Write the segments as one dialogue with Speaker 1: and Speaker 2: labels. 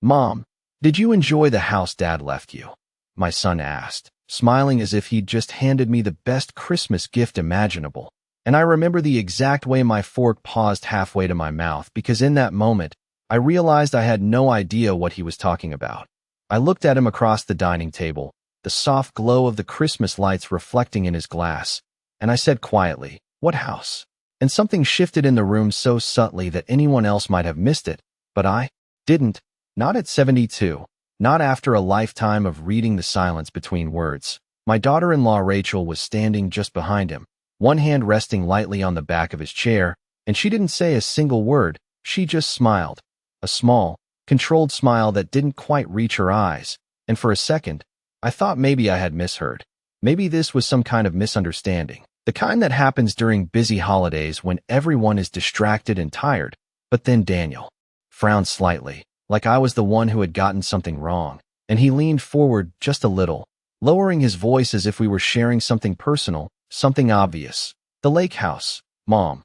Speaker 1: "Mom, did you enjoy the house Dad left you?" my son asked, smiling as if he'd just handed me the best Christmas gift imaginable. And I remember the exact way my fork paused halfway to my mouth, because in that moment, I realized I had no idea what he was talking about. I looked at him across the dining table, the soft glow of the Christmas lights reflecting in his glass, and I said quietly, "What house?" And something shifted in the room so subtly that anyone else might have missed it, but I didn't. Not at 72. Not after a lifetime of reading the silence between words. My daughter-in-law Rachel was standing just behind him, one hand resting lightly on the back of his chair, and she didn't say a single word. She just smiled. A small, controlled smile that didn't quite reach her eyes, and for a second, I thought maybe I had misheard. Maybe this was some kind of misunderstanding. The kind that happens during busy holidays when everyone is distracted and tired. But then Daniel frowned slightly, like I was the one who had gotten something wrong, and he leaned forward just a little, lowering his voice as if we were sharing something personal, something obvious. "The lake house, Mom.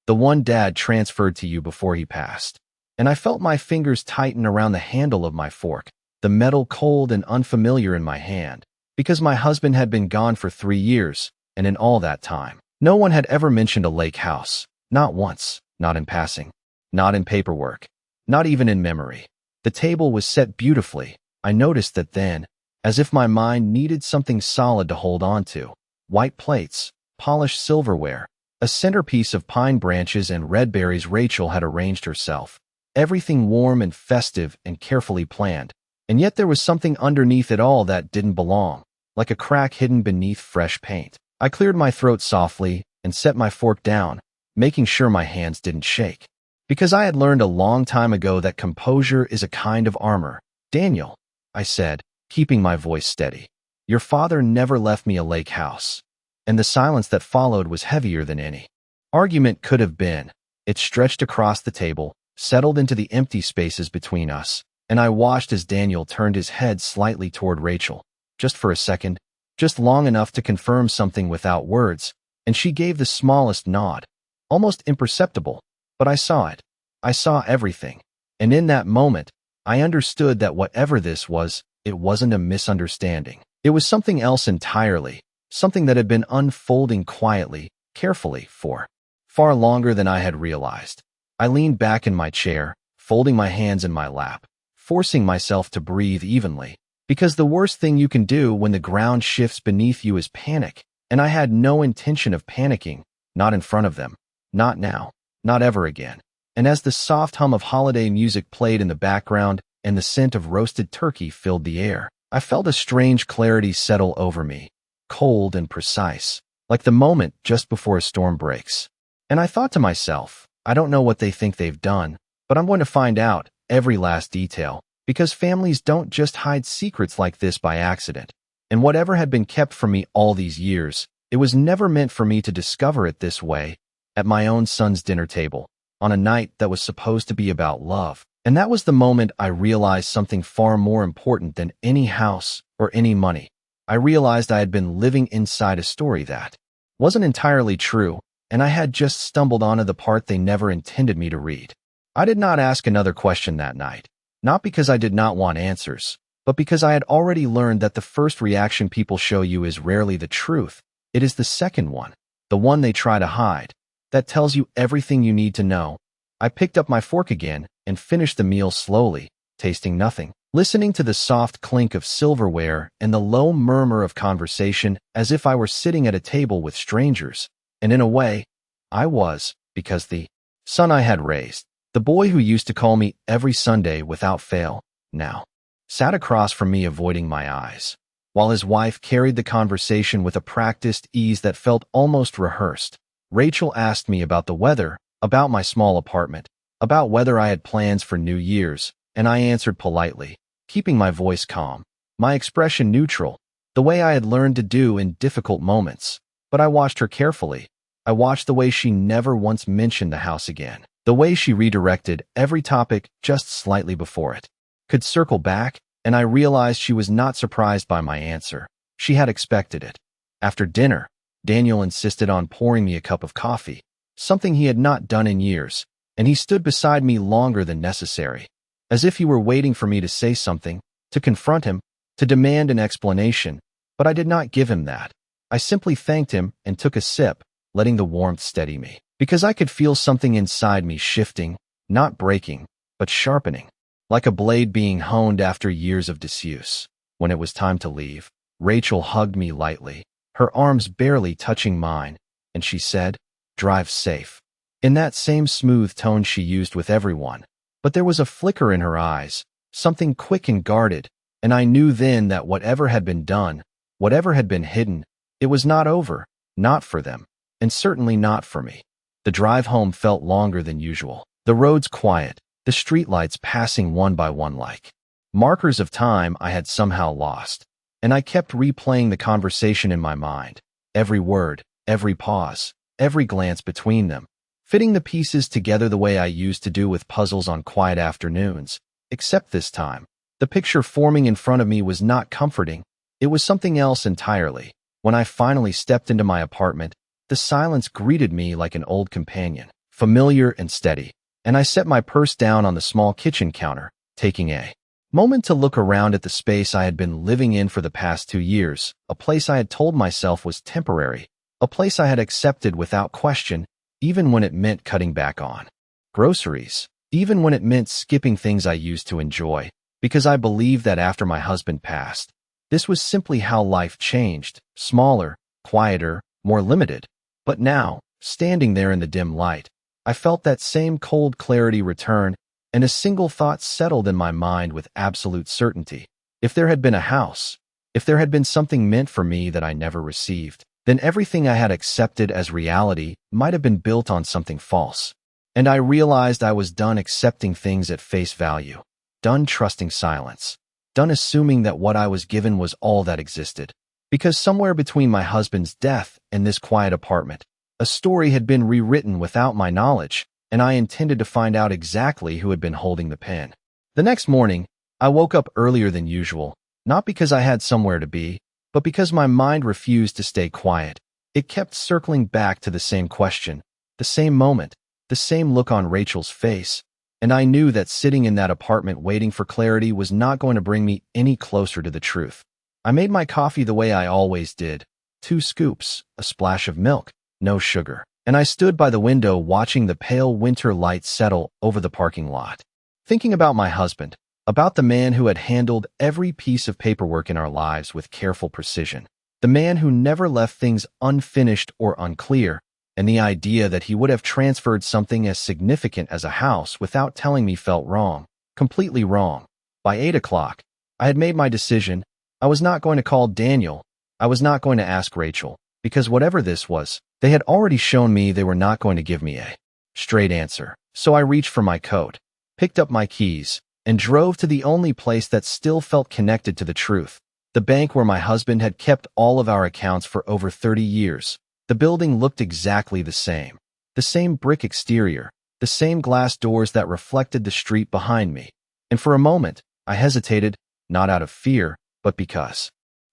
Speaker 1: The one Dad transferred to you before he passed." And I felt my fingers tighten around the handle of my fork, the metal cold and unfamiliar in my hand, because my husband had been gone for 3 years, and in all that time, no one had ever mentioned a lake house. Not once, not in passing, not in paperwork, not even in memory. The table was set beautifully. I noticed that then, as if my mind needed something solid to hold on to. White plates, polished silverware, a centerpiece of pine branches and red berries Rachel had arranged herself. Everything warm and festive and carefully planned. And yet there was something underneath it all that didn't belong, like a crack hidden beneath fresh paint. I cleared my throat softly and set my fork down, making sure my hands didn't shake. Because I had learned a long time ago that composure is a kind of armor. "Daniel," I said, keeping my voice steady, "your father never left me a lake house." And the silence that followed was heavier than any argument could have been. It stretched across the table, settled into the empty spaces between us, and I watched as Daniel turned his head slightly toward Rachel, just for a second, just long enough to confirm something without words, and she gave the smallest nod, almost imperceptible, but I saw it. I saw everything, and in that moment, I understood that whatever this was, it wasn't a misunderstanding. It was something else entirely, something that had been unfolding quietly, carefully, for far longer than I had realized. I leaned back in my chair, folding my hands in my lap, forcing myself to breathe evenly, because the worst thing you can do when the ground shifts beneath you is panic, and I had no intention of panicking, not in front of them, not now, not ever again. And as the soft hum of holiday music played in the background and the scent of roasted turkey filled the air, I felt a strange clarity settle over me, cold and precise, like the moment just before a storm breaks. And I thought to myself, I don't know what they think they've done, but I'm going to find out every last detail, because families don't just hide secrets like this by accident. And whatever had been kept from me all these years, it was never meant for me to discover it this way, at my own son's dinner table, on a night that was supposed to be about love. And that was the moment I realized something far more important than any house or any money. I realized I had been living inside a story that wasn't entirely true, and I had just stumbled onto the part they never intended me to read. I did not ask another question that night, not because I did not want answers, but because I had already learned that the first reaction people show you is rarely the truth. It is the second one, the one they try to hide, that tells you everything you need to know. I picked up my fork again and finished the meal slowly, tasting nothing, listening to the soft clink of silverware and the low murmur of conversation as if I were sitting at a table with strangers. And in a way, I was, because the son I had raised, the boy who used to call me every Sunday without fail, now sat across from me avoiding my eyes, while his wife carried the conversation with a practiced ease that felt almost rehearsed. Rachel asked me about the weather, about my small apartment, about whether I had plans for New Year's, and I answered politely, keeping my voice calm, my expression neutral, the way I had learned to do in difficult moments. But I watched her carefully. I watched the way she never once mentioned the house again, the way she redirected every topic just slightly before it could circle back, and I realized she was not surprised by my answer. She had expected it. After dinner, Daniel insisted on pouring me a cup of coffee, something he had not done in years, and he stood beside me longer than necessary. as if he were waiting for me to say something, to confront him, to demand an explanation, but I did not give him that. I simply thanked him and took a sip, letting the warmth steady me, because I could feel something inside me shifting, not breaking, but sharpening, like a blade being honed after years of disuse. When it was time to leave, Rachel hugged me lightly, her arms barely touching mine, and she said, "Drive safe," in that same smooth tone she used with everyone. But there was a flicker in her eyes, something quick and guarded, and I knew then that whatever had been done, whatever had been hidden, it was not over, not for them, and certainly not for me. The drive home felt longer than usual, the roads quiet, the streetlights passing one by one like markers of time I had somehow lost, and I kept replaying the conversation in my mind, every word, every pause, every glance between them, fitting the pieces together the way I used to do with puzzles on quiet afternoons, except this time, the picture forming in front of me was not comforting, it was something else entirely. When I finally stepped into my apartment, the silence greeted me like an old companion, familiar and steady, and I set my purse down on the small kitchen counter, taking a moment to look around at the space I had been living in for the past 2 years, a place I had told myself was temporary, a place I had accepted without question, even when it meant cutting back on groceries, even when it meant skipping things I used to enjoy, because I believed that after my husband passed, this was simply how life changed, smaller, quieter, more limited. But now, standing there in the dim light, I felt that same cold clarity return, and a single thought settled in my mind with absolute certainty. If there had been a house, if there had been something meant for me that I never received, then everything I had accepted as reality might have been built on something false. And I realized I was done accepting things at face value, done trusting silence, done assuming that what I was given was all that existed. Because somewhere between my husband's death and this quiet apartment, a story had been rewritten without my knowledge, and I intended to find out exactly who had been holding the pen. The next morning, I woke up earlier than usual, not because I had somewhere to be, but because my mind refused to stay quiet. It kept circling back to the same question, the same moment, the same look on Rachel's face, and I knew that sitting in that apartment waiting for clarity was not going to bring me any closer to the truth. I made my coffee the way I always did, 2 scoops, a splash of milk, no sugar, and I stood by the window watching the pale winter light settle over the parking lot, thinking about my husband, about the man who had handled every piece of paperwork in our lives with careful precision, the man who never left things unfinished or unclear, and the idea that he would have transferred something as significant as a house without telling me felt wrong, completely wrong. By 8 o'clock, I had made my decision. I was not going to call Daniel. I was not going to ask Rachel, because whatever this was, they had already shown me they were not going to give me a straight answer. So I reached for my coat, picked up my keys, and drove to the only place that still felt connected to the truth, the bank where my husband had kept all of our accounts for over 30 years. The building looked exactly the same brick exterior, the same glass doors that reflected the street behind me. And for a moment, I hesitated, not out of fear, but because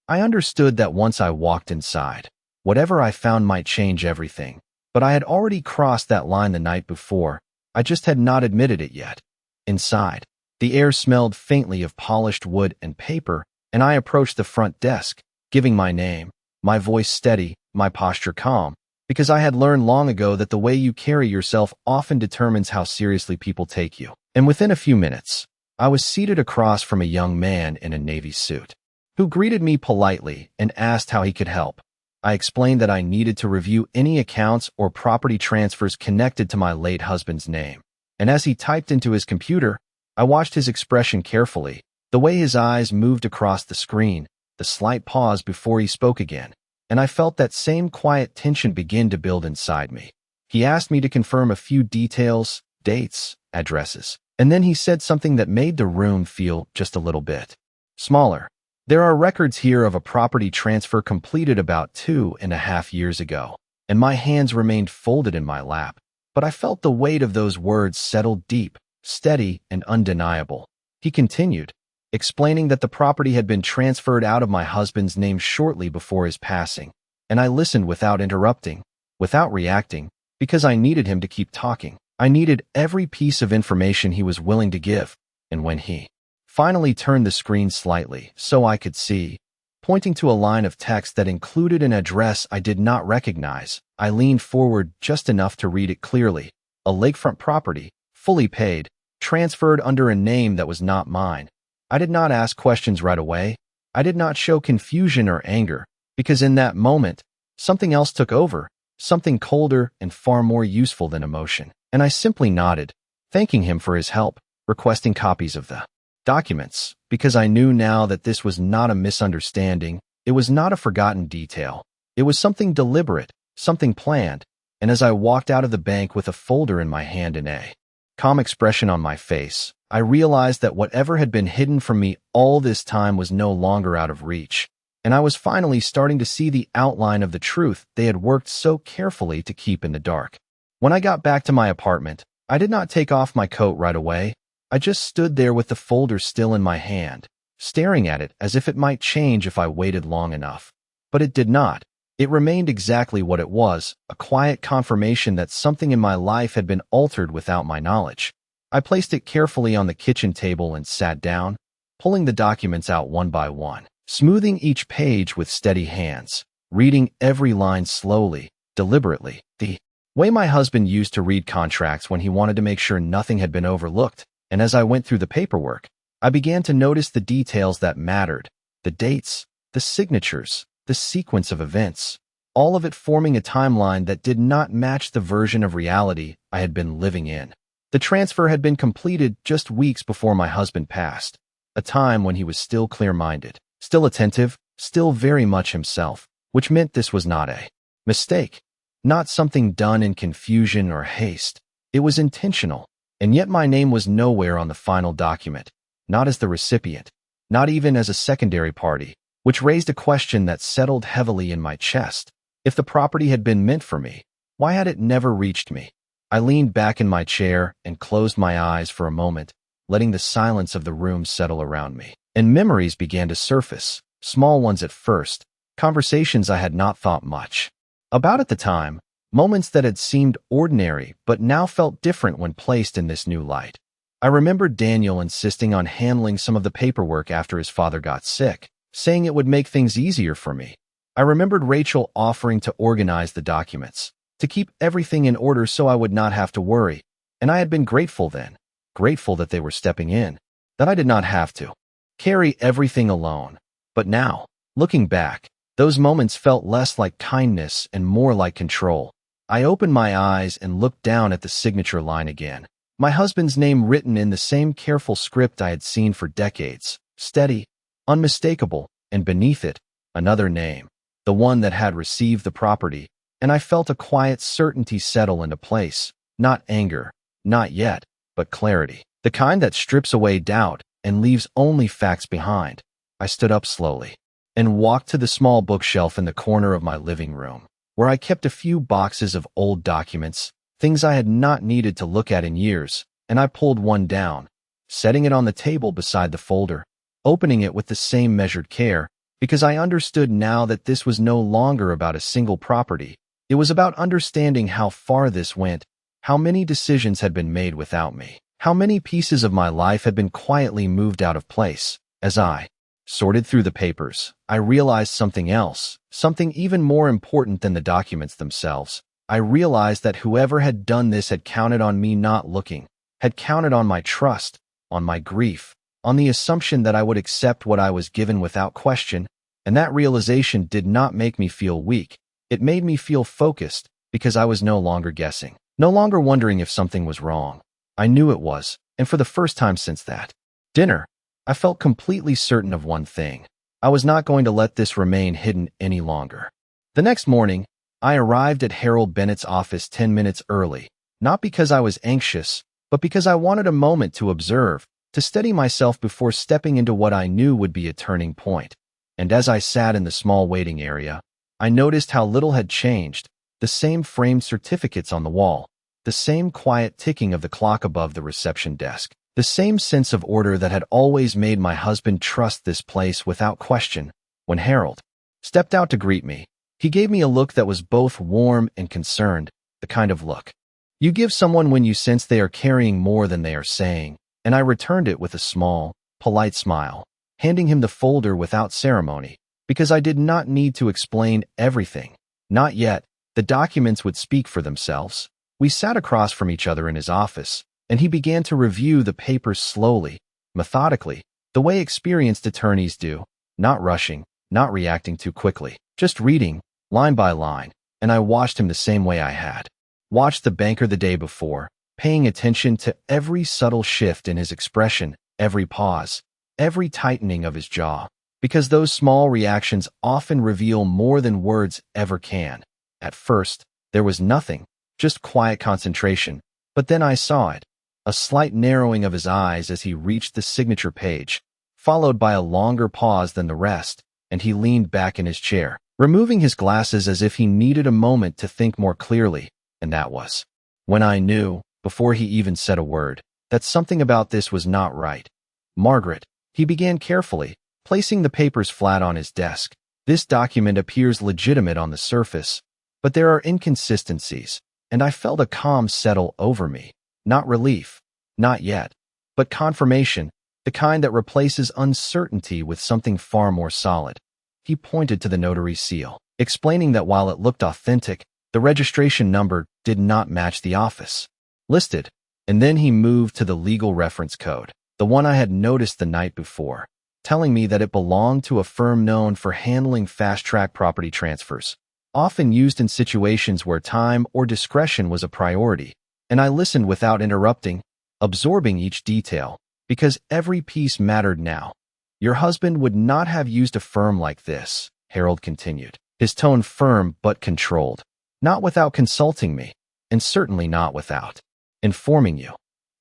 Speaker 1: I understood that once I walked inside, whatever I found might change everything. But I had already crossed that line the night before, I just had not admitted it yet. Inside, the air smelled faintly of polished wood and paper, and I approached the front desk, giving my name, my voice steady, my posture calm, because I had learned long ago that the way you carry yourself often determines how seriously people take you. And within a few minutes, I was seated across from a young man in a navy suit, who greeted me politely and asked how he could help. I explained that I needed to review any accounts or property transfers connected to my late husband's name. And as he typed into his computer, I watched his expression carefully, the way his eyes moved across the screen, the slight pause before he spoke again, and I felt that same quiet tension begin to build inside me. He asked me to confirm a few details, dates, addresses, and then he said something that made the room feel just a little bit smaller. There are records here of a property transfer completed about 2.5 years ago, and my hands remained folded in my lap, but I felt the weight of those words settle deep, steady, and undeniable. He continued, explaining that the property had been transferred out of my husband's name shortly before his passing, and I listened without interrupting, without reacting, because I needed him to keep talking. I needed every piece of information he was willing to give. And when he finally turned the screen slightly so I could see, pointing to a line of text that included an address I did not recognize, I leaned forward just enough to read it clearly. A lakefront property, fully paid, transferred under a name that was not mine. I did not ask questions right away. I did not show confusion or anger, because in that moment, something else took over, something colder and far more useful than emotion. And I simply nodded, thanking him for his help, requesting copies of the documents, because I knew now that this was not a misunderstanding, it was not a forgotten detail. It was something deliberate, something planned, and as I walked out of the bank with a folder in my hand and a calm expression on my face, I realized that whatever had been hidden from me all this time was no longer out of reach, and I was finally starting to see the outline of the truth they had worked so carefully to keep in the dark. When I got back to my apartment, I did not take off my coat right away. I just stood there with the folder still in my hand, staring at it as if it might change if I waited long enough. But it did not. It remained exactly what it was, a quiet confirmation that something in my life had been altered without my knowledge. I placed it carefully on the kitchen table and sat down, pulling the documents out one by one, smoothing each page with steady hands, reading every line slowly, deliberately, the way my husband used to read contracts when he wanted to make sure nothing had been overlooked. And as I went through the paperwork, I began to notice the details that mattered, the dates, the signatures, the sequence of events, all of it forming a timeline that did not match the version of reality I had been living in. The transfer had been completed just weeks before my husband passed, a time when he was still clear-minded, still attentive, still very much himself, which meant this was not a mistake, not something done in confusion or haste. It was intentional, and yet my name was nowhere on the final document, not as the recipient, not even as a secondary party, which raised a question that settled heavily in my chest. If the property had been meant for me, why had it never reached me? I leaned back in my chair and closed my eyes for a moment, letting the silence of the room settle around me. And memories began to surface, small ones at first, conversations I had not thought much about at the time, moments that had seemed ordinary but now felt different when placed in this new light. I remembered Daniel insisting on handling some of the paperwork after his father got sick, saying it would make things easier for me. I remembered Rachel offering to organize the documents, to keep everything in order so I would not have to worry, and I had been grateful then, grateful that they were stepping in, that I did not have to carry everything alone. But now, looking back, those moments felt less like kindness and more like control. I opened my eyes and looked down at the signature line again. My husband's name written in the same careful script I had seen for decades, steady, unmistakable, and beneath it, another name, the one that had received the property, and I felt a quiet certainty settle into place, not anger, not yet, but clarity, the kind that strips away doubt and leaves only facts behind. I stood up slowly and walked to the small bookshelf in the corner of my living room, where I kept a few boxes of old documents, things I had not needed to look at in years, and I pulled one down, setting it on the table beside the folder, opening it with the same measured care, because I understood now that this was no longer about a single property. It was about understanding how far this went, how many decisions had been made without me, how many pieces of my life had been quietly moved out of place. As I sorted through the papers, I realized something else, something even more important than the documents themselves. I realized that whoever had done this had counted on me not looking, had counted on my trust, on my grief, on the assumption that I would accept what I was given without question, and that realization did not make me feel weak. It made me feel focused, because I was no longer guessing, no longer wondering if something was wrong. I knew it was, and for the first time since that dinner, I felt completely certain of one thing. I was not going to let this remain hidden any longer. The next morning, I arrived at Harold Bennett's office 10 minutes early, not because I was anxious, but because I wanted a moment to observe, to steady myself before stepping into what I knew would be a turning point. And as I sat in the small waiting area, I noticed how little had changed, the same framed certificates on the wall, the same quiet ticking of the clock above the reception desk, the same sense of order that had always made my husband trust this place without question. When Harold stepped out to greet me, he gave me a look that was both warm and concerned, the kind of look you give someone when you sense they are carrying more than they are saying. and I returned it with a small, polite smile, handing him the folder without ceremony, because I did not need to explain everything. Not yet. The documents would speak for themselves. We sat across from each other in his office, and he began to review the papers slowly, methodically, the way experienced attorneys do, not rushing, not reacting too quickly, just reading, line by line, and I watched him the same way I had watched the banker the day before, paying attention to every subtle shift in his expression, every pause, every tightening of his jaw, because those small reactions often reveal more than words ever can. At first, there was nothing, just quiet concentration, but then I saw it, a slight narrowing of his eyes as he reached the signature page, followed by a longer pause than the rest, and he leaned back in his chair, removing his glasses as if he needed a moment to think more clearly, and that was when I knew, before he even said a word, that something about this was not right. Margaret, he began carefully, placing the papers flat on his desk. This document appears legitimate on the surface, but there are inconsistencies, and I felt a calm settle over me. Not relief, not yet, but confirmation, the kind that replaces uncertainty with something far more solid. He pointed to the notary's seal, explaining that while it looked authentic, the registration number did not match the office listed, and then he moved to the legal reference code, the one I had noticed the night before, telling me that it belonged to a firm known for handling fast-track property transfers, often used in situations where time or discretion was a priority, and I listened without interrupting, absorbing each detail, because every piece mattered now. Your husband would not have used a firm like this, Harold continued, his tone firm but controlled, not without consulting me, and certainly not without informing you.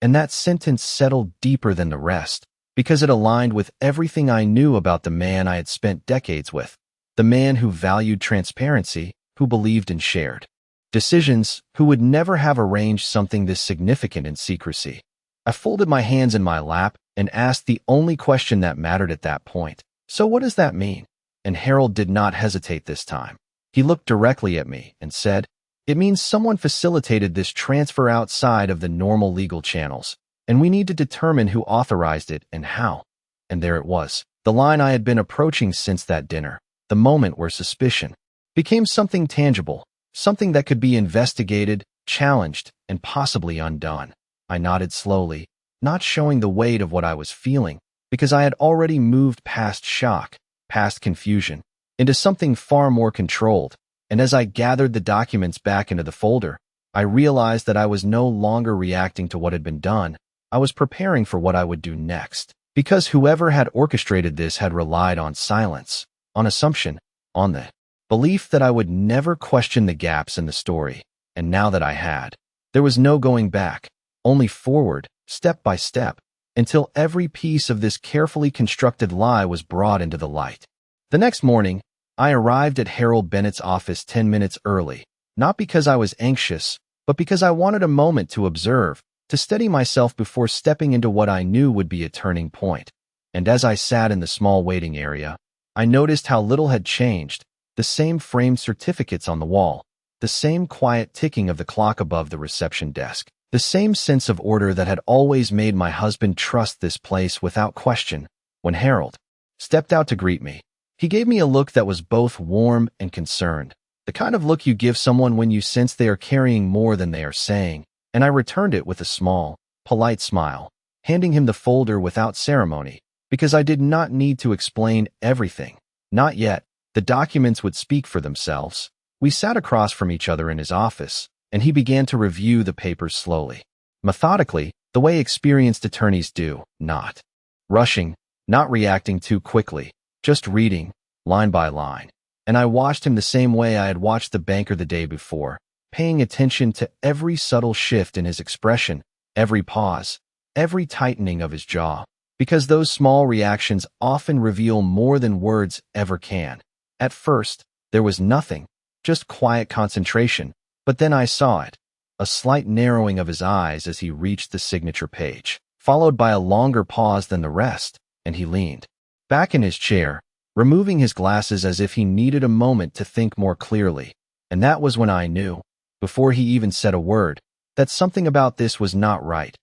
Speaker 1: And that sentence settled deeper than the rest, because it aligned with everything I knew about the man I had spent decades with, the man who valued transparency, who believed in shared decisions, who would never have arranged something this significant in secrecy. I folded my hands in my lap and asked the only question that mattered at that point. So what does that mean? And Harold did not hesitate this time. He looked directly at me and said, "It means someone facilitated this transfer outside of the normal legal channels, and we need to determine who authorized it and how." And there it was, the line I had been approaching since that dinner, the moment where suspicion became something tangible, something that could be investigated, challenged, and possibly undone. I nodded slowly, not showing the weight of what I was feeling, because I had already moved past shock, past confusion, into something far more controlled. And as I gathered the documents back into the folder, I realized that I was no longer reacting to what had been done. I was preparing for what I would do next, because whoever had orchestrated this had relied on silence, on assumption, on the belief that I would never question the gaps in the story. And now that I had, there was no going back, only forward, step by step, until every piece of this carefully constructed lie was brought into the light. The next morning, I arrived at Harold Bennett's office 10 minutes early, not because I was anxious, but because I wanted a moment to observe, to steady myself before stepping into what I knew would be a turning point. And as I sat in the small waiting area, I noticed how little had changed, the same framed certificates on the wall, the same quiet ticking of the clock above the reception desk, the same sense of order that had always made my husband trust this place without question. When Harold stepped out to greet me, he gave me a look that was both warm and concerned, the kind of look you give someone when you sense they are carrying more than they are saying, and I returned it with a small, polite smile, handing him the folder without ceremony, because I did not need to explain everything. Not yet. The documents would speak for themselves. We sat across from each other in his office, and he began to review the papers slowly, methodically, the way experienced attorneys do, not rushing, not reacting too quickly, just reading, line by line. And I watched him the same way I had watched the banker the day before, paying attention to every subtle shift in his expression, every pause, every tightening of his jaw, because those small reactions often reveal more than words ever can. At first, there was nothing, just quiet concentration, but then I saw it, a slight narrowing of his eyes as he reached the signature page, followed by a longer pause than the rest, and he leaned back in his chair, removing his glasses as if he needed a moment to think more clearly. And that was when I knew, before he even said a word, that something about this was not right.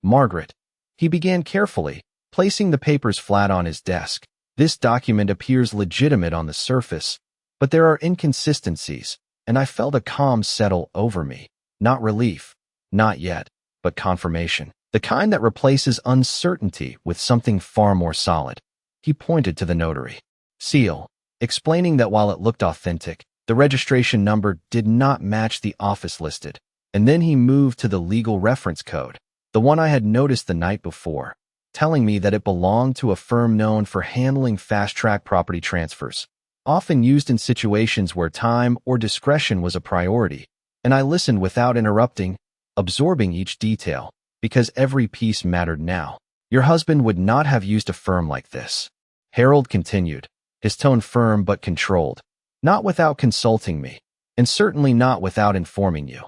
Speaker 1: "Margaret," He began carefully, placing the papers flat on his desk. This document appears legitimate on the surface, but there are inconsistencies, and I felt a calm settle over me. Not relief, not yet, but confirmation. The kind that replaces uncertainty with something far more solid. He pointed to the notary seal, explaining that while it looked authentic, the registration number did not match the office listed. And then he moved to the legal reference code, the one I had noticed the night before, telling me that it belonged to a firm known for handling fast-track property transfers, often used in situations where time or discretion was a priority. And I listened without interrupting, absorbing each detail, because every piece mattered now. Your husband would not have used a firm like this, Harold continued, his tone firm but controlled. Not without consulting me, and certainly not without informing you.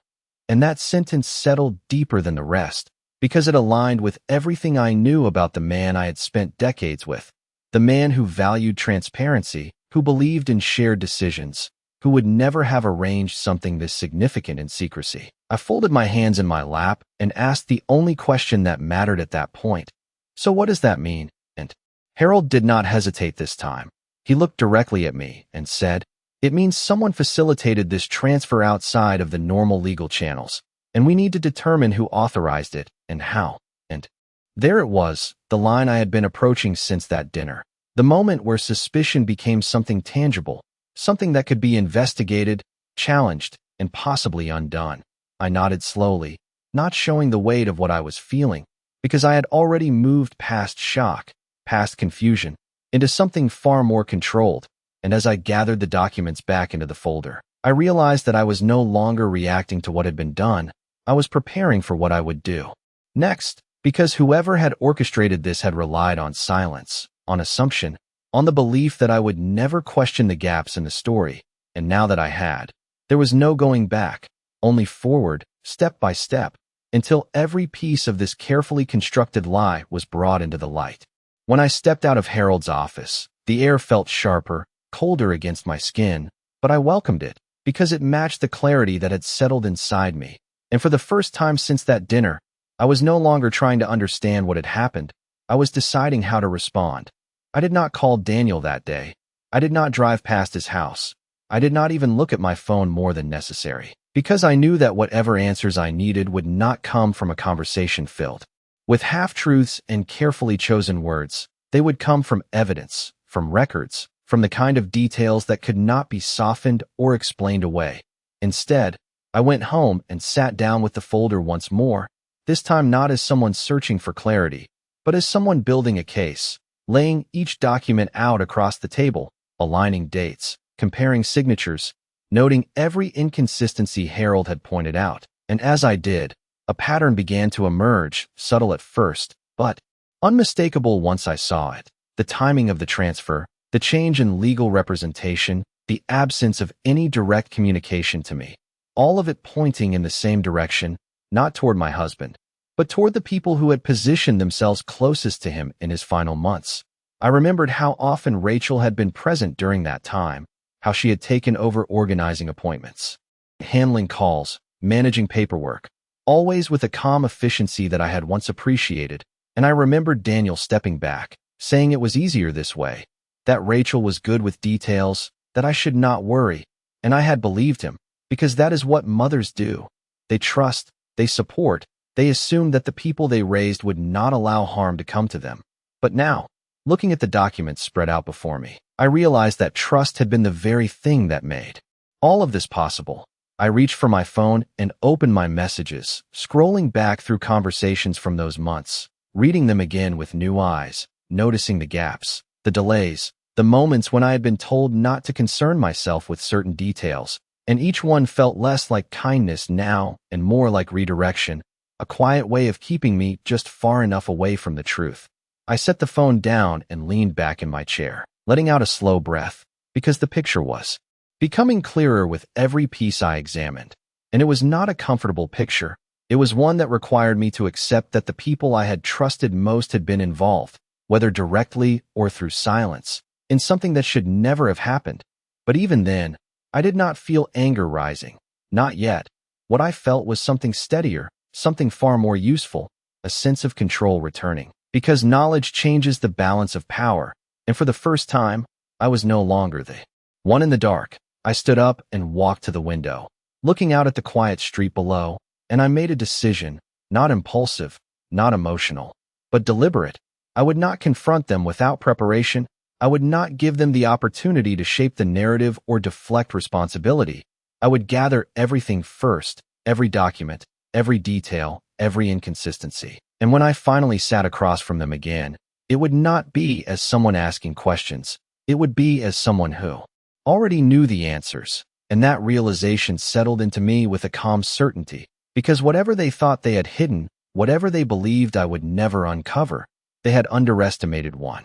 Speaker 1: And that sentence settled deeper than the rest, because it aligned with everything I knew about the man I had spent decades with, the man who valued transparency, who believed in shared decisions, who would never have arranged something this significant in secrecy. I folded my hands in my lap and asked the only question that mattered at that point. So what does that mean? And Harold did not hesitate this time. He looked directly at me and said, "It means someone facilitated this transfer outside of the normal legal channels, and we need to determine who authorized it and how." And there it was, the line I had been approaching since that dinner. The moment where suspicion became something tangible, something that could be investigated, challenged, and possibly undone. I nodded slowly, not showing the weight of what I was feeling, because I had already moved past shock, past confusion, into something far more controlled. And as I gathered the documents back into the folder, I realized that I was no longer reacting to what had been done. I was preparing for what I would do next, because whoever had orchestrated this had relied on silence, on assumption, on the belief that I would never question the gaps in the story. And now that I had, there was no going back, only forward, step by step, until every piece of this carefully constructed lie was brought into the light. When I stepped out of Harold's office, the air felt sharper, colder against my skin, but I welcomed it, because it matched the clarity that had settled inside me. And for the first time since that dinner, I was no longer trying to understand what had happened. I was deciding how to respond. I did not call Daniel that day. I did not drive past his house. I did not even look at my phone more than necessary, because I knew that whatever answers I needed would not come from a conversation filled with half-truths and carefully chosen words. They would come from evidence, from records, from the kind of details that could not be softened or explained away. Instead, I went home and sat down with the folder once more, this time not as someone searching for clarity, but as someone building a case, laying each document out across the table, aligning dates, comparing signatures, noting every inconsistency Harold had pointed out. And as I did, a pattern began to emerge, subtle at first, but unmistakable once I saw it. The timing of the transfer, the change in legal representation, the absence of any direct communication to me, all of it pointing in the same direction, not toward my husband, but toward the people who had positioned themselves closest to him in his final months. I remembered how often Rachel had been present during that time, how she had taken over organizing appointments, handling calls, managing paperwork, always with a calm efficiency that I had once appreciated. And I remembered Daniel stepping back, saying it was easier this way, that Rachel was good with details, that I should not worry. And I had believed him, because that is what mothers do. They trust, they support, they assume that the people they raised would not allow harm to come to them. But now, looking at the documents spread out before me, I realized that trust had been the very thing that made all of this possible. I reached for my phone and opened my messages, scrolling back through conversations from those months, reading them again with new eyes, noticing the gaps, the delays, the moments when I had been told not to concern myself with certain details, and each one felt less like kindness now and more like redirection, a quiet way of keeping me just far enough away from the truth. I set the phone down and leaned back in my chair, letting out a slow breath, because the picture was becoming clearer with every piece I examined. And it was not a comfortable picture. It was one that required me to accept that the people I had trusted most had been involved, whether directly or through silence, in something that should never have happened. But even then, I did not feel anger rising. Not yet. What I felt was something steadier, something far more useful, a sense of control returning. Because knowledge changes the balance of power, and for the first time, I was no longer the one in the dark. I stood up and walked to the window, looking out at the quiet street below, and I made a decision, not impulsive, not emotional, but deliberate. I would not confront them without preparation. I would not give them the opportunity to shape the narrative or deflect responsibility. I would gather everything first, every document, every detail, every inconsistency. And when I finally sat across from them again, it would not be as someone asking questions. It would be as someone who already knew the answers. And that realization settled into me with a calm certainty, because whatever they thought they had hidden, whatever they believed I would never uncover, they had underestimated one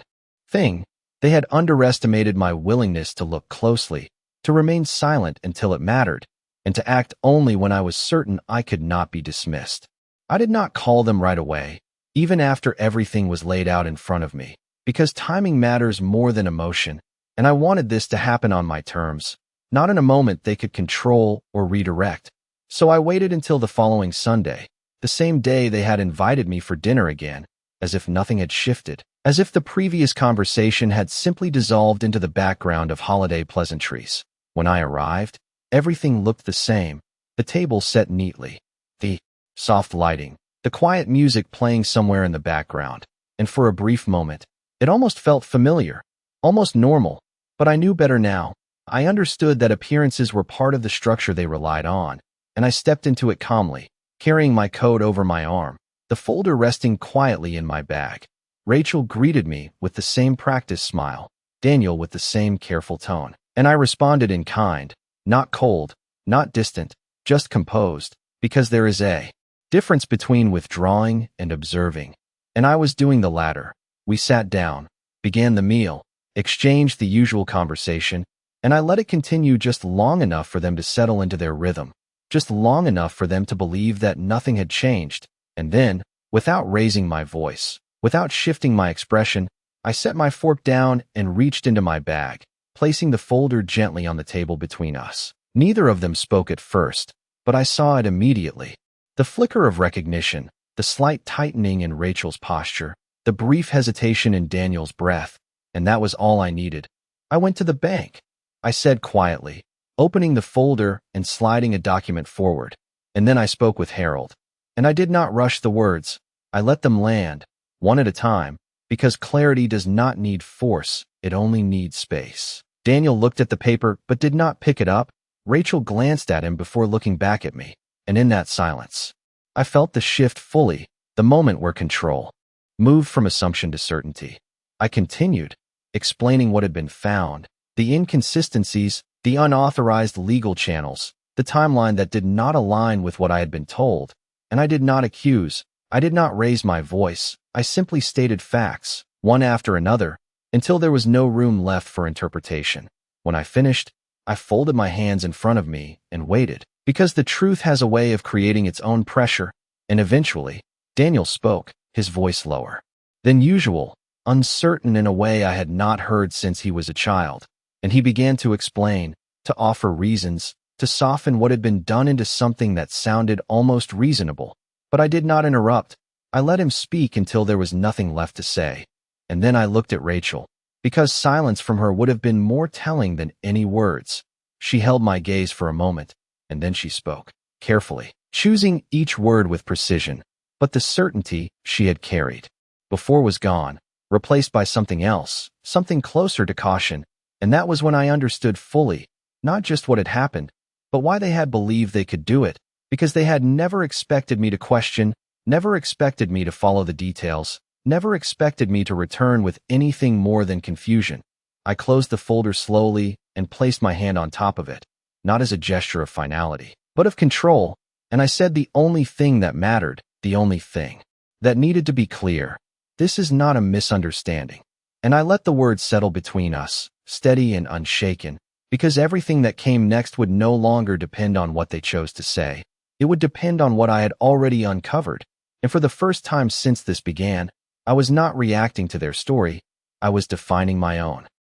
Speaker 1: thing. They had underestimated my willingness to look closely, to remain silent until it mattered, and to act only when I was certain I could not be dismissed. I did not call them right away, even after everything was laid out in front of me, because timing matters more than emotion, and I wanted this to happen on my terms, not in a moment they could control or redirect. So I waited until the following Sunday, the same day they had invited me for dinner again, as if nothing had shifted, as if the previous conversation had simply dissolved into the background of holiday pleasantries. When I arrived, everything looked the same, the table set neatly, the soft lighting, the quiet music playing somewhere in the background, and for a brief moment, it almost felt familiar, almost normal, but I knew better now. I understood that appearances were part of the structure they relied on, and I stepped into it calmly, carrying my coat over my arm, the folder resting quietly in my bag. Rachel greeted me with the same practiced smile, Daniel with the same careful tone, and I responded in kind, not cold, not distant, just composed, because there is a difference between withdrawing and observing, and I was doing the latter. We sat down, began the meal, exchanged the usual conversation, and I let it continue just long enough for them to settle into their rhythm, just long enough for them to believe that nothing had changed, and then, without raising my voice, without shifting my expression, I set my fork down and reached into my bag, placing the folder gently on the table between us. Neither of them spoke at first, but I saw it immediately. The flicker of recognition, the slight tightening in Rachel's posture, the brief hesitation in Daniel's breath, and that was all I needed. I went to the bank, I said quietly, opening the folder and sliding a document forward, and then I spoke with Harold. And I did not rush the words. I let them land, one at a time, because clarity does not need force, it only needs space. Daniel looked at the paper but did not pick it up. Rachel glanced at him before looking back at me, and in that silence, I felt the shift fully, the moment where control moved from assumption to certainty. I continued, explaining what had been found, the inconsistencies, the unauthorized legal channels, the timeline that did not align with what I had been told, and I did not accuse, I did not raise my voice, I simply stated facts, one after another, until there was no room left for interpretation. When I finished, I folded my hands in front of me and waited, because the truth has a way of creating its own pressure, and eventually, Daniel spoke, his voice lower than usual, uncertain in a way I had not heard since he was a child, and he began to explain, to offer reasons, to soften what had been done into something that sounded almost reasonable. But I did not interrupt. I let him speak until there was nothing left to say. And then I looked at Rachel, because silence from her would have been more telling than any words. She held my gaze for a moment, and then she spoke, carefully, choosing each word with precision. But the certainty she had carried before was gone, replaced by something else, something closer to caution. And that was when I understood fully, not just what had happened, but why they had believed they could do it, because they had never expected me to question, never expected me to follow the details, never expected me to return with anything more than confusion. I closed the folder slowly and placed my hand on top of it, not as a gesture of finality, but of control, and I said the only thing that mattered, the only thing that needed to be clear. This is not a misunderstanding. And I let the words settle between us, steady and unshaken, because everything that came next would no longer depend on what they chose to say. It would depend on what I had already uncovered, and for the first time since this began, I was not reacting to their story, I was defining my own.